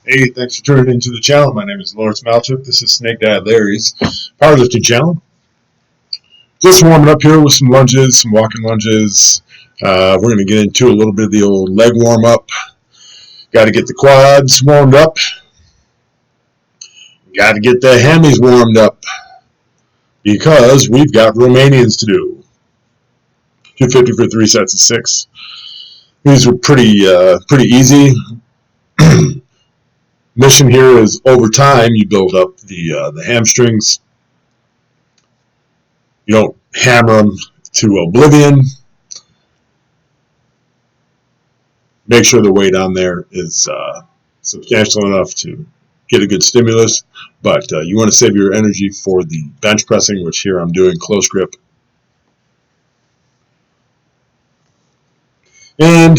Hey, thanks for tuning into the channel. My name is Lawrence Malchuk. This is Snake Dad Larry's Powerlifting channel. Just warming up here with some lunges, some walking lunges. We're going to get into a little bit of the old leg warm up. Got to get the quads warmed up. Got to get the hammies warmed up because we've got Romanians to do. 250 for 3 sets of 6. These are pretty easy. Mission here is over time you build up the hamstrings. You don't hammer them to oblivion. Make sure the weight on there is substantial enough to get a good stimulus, but you want to save your energy for the bench pressing, which here I'm doing close grip. And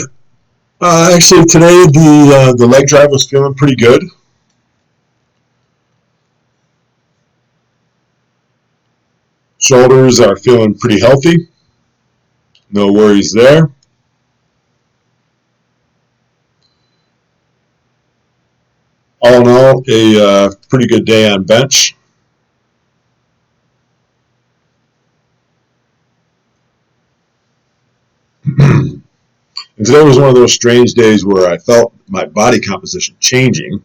actually today the leg drive was feeling pretty good. Shoulders are feeling pretty healthy. No worries there. All in all, a pretty good day on bench. And today was one of those strange days where I felt my body composition changing.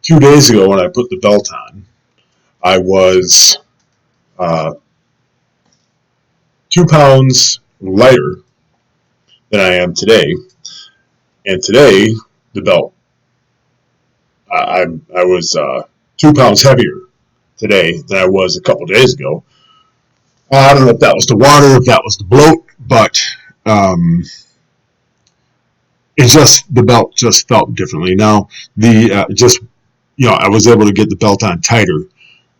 2 days ago when I put the belt on, I was 2 pounds lighter than I am today. And today, the belt, I was 2 pounds heavier today than I was a couple days ago. I don't know if that was the water, if that was the bloat, but the belt just felt differently. Now, I was able to get the belt on tighter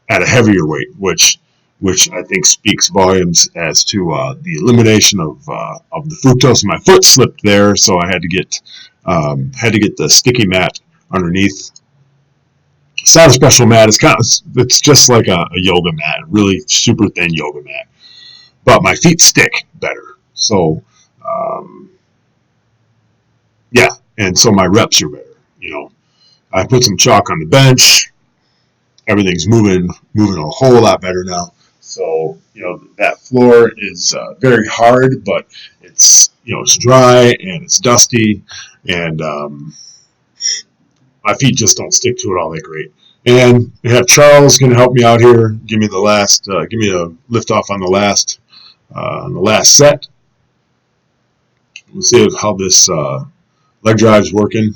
at a heavier weight, which I think speaks volumes as to the elimination of the fructose. My foot slipped there, so I had to get the sticky mat underneath. It's not a special mat. It's just like a yoga mat, really super thin yoga mat. But my feet stick better, so yeah, and so my reps are better. I put some chalk on the bench. Everything's moving a whole lot better now. So that floor is very hard, but it's it's dry and it's dusty, and my feet just don't stick to it all that great. And we have Charles going to help me out here. Give me a lift off on the last set. We'll see how this leg drive's working.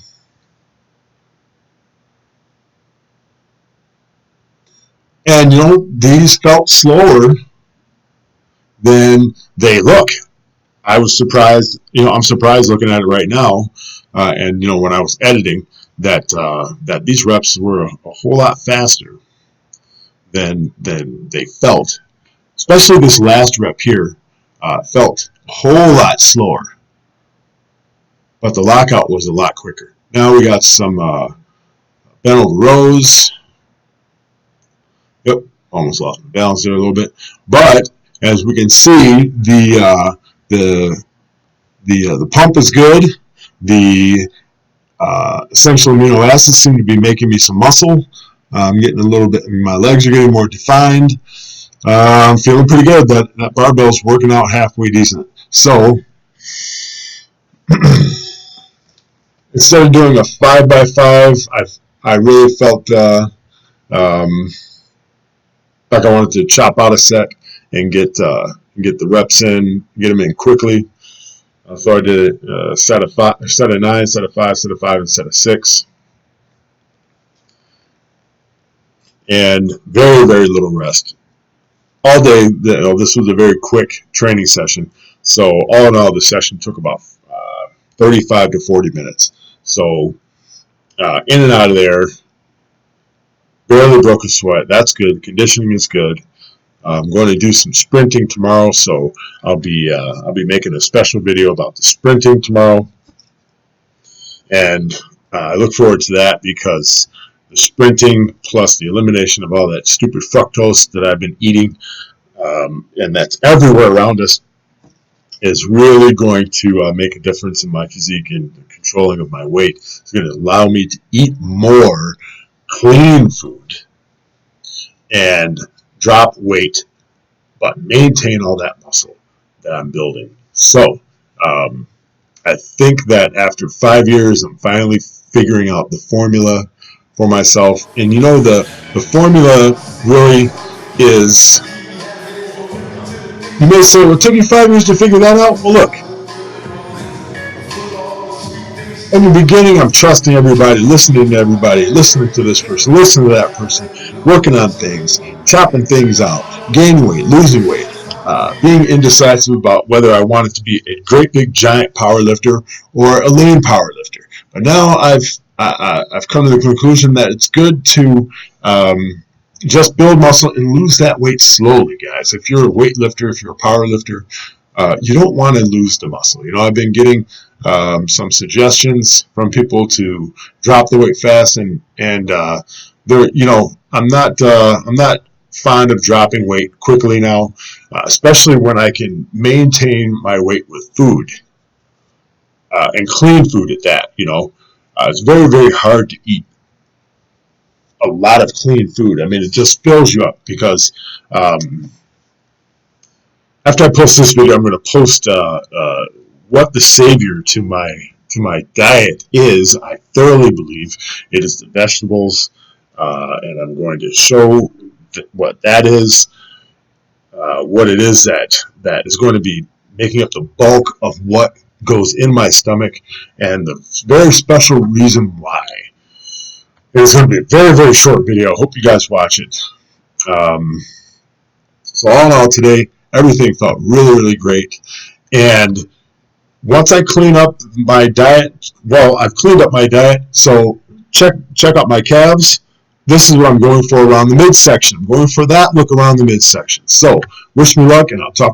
And these felt slower than they look. I was surprised. I'm surprised looking at it right now. And when I was editing, that these reps were a whole lot faster than they felt. Especially this last rep here felt a whole lot slower, but the lockout was a lot quicker. Now we got some bent over rows. Yep, almost lost my balance there a little bit, but as we can see, the pump is good. The essential amino acids seem to be making me some muscle. I'm getting a little bit. My legs are getting more defined. I'm feeling pretty good. That barbell's working out halfway decent. So instead of doing a 5x5, I really felt like I wanted to chop out a set and get the reps in, get them in quickly. So I did a set of 9, set of 5, set of 5, and set of 6. And very, very little rest. All day, this was a very quick training session. So all in all, the session took about 35 to 40 minutes. So in and out of there, barely broke a sweat. That's good. Conditioning is good. I'm going to do some sprinting tomorrow, so I'll be making a special video about the sprinting tomorrow, and I look forward to that because the sprinting plus the elimination of all that stupid fructose that I've been eating, and that's everywhere around us. is really going to make a difference in my physique and the controlling of my weight. It's going to allow me to eat more clean food and drop weight, but maintain all that muscle that I'm building. So I think that after 5 years, I'm finally figuring out the formula for myself. And the formula really is, you may say, well, it took you 5 years to figure that out. Well, look, in the beginning, I'm trusting everybody, listening to everybody, listening to this person, listening to that person, working on things, chopping things out, gaining weight, losing weight, being indecisive about whether I wanted to be a great big giant power lifter or a lean power lifter. But now I've come to the conclusion that it's good to just build muscle and lose that weight slowly, guys. If you're a weightlifter, if you're a power lifter, you don't want to lose the muscle. I've been getting some suggestions from people to drop the weight fast, and they're, I'm not fond of dropping weight quickly now, especially when I can maintain my weight with food and clean food at that. It's very, very hard to eat a lot of clean food. I mean, it just fills you up because after I post this video, I'm going to post what the savior to my diet is. I thoroughly believe it is the vegetables, and I'm going to show what that is, what it is that is going to be making up the bulk of what goes in my stomach, and the very special reason why. It's going to be a very, very short video. I hope you guys watch it. So all in all, today, everything felt really, really great. And once I clean up my diet, well, I've cleaned up my diet, so check out my calves. This is what I'm going for around the midsection. I'm going for that look around the midsection. So wish me luck, and I'll talk to you.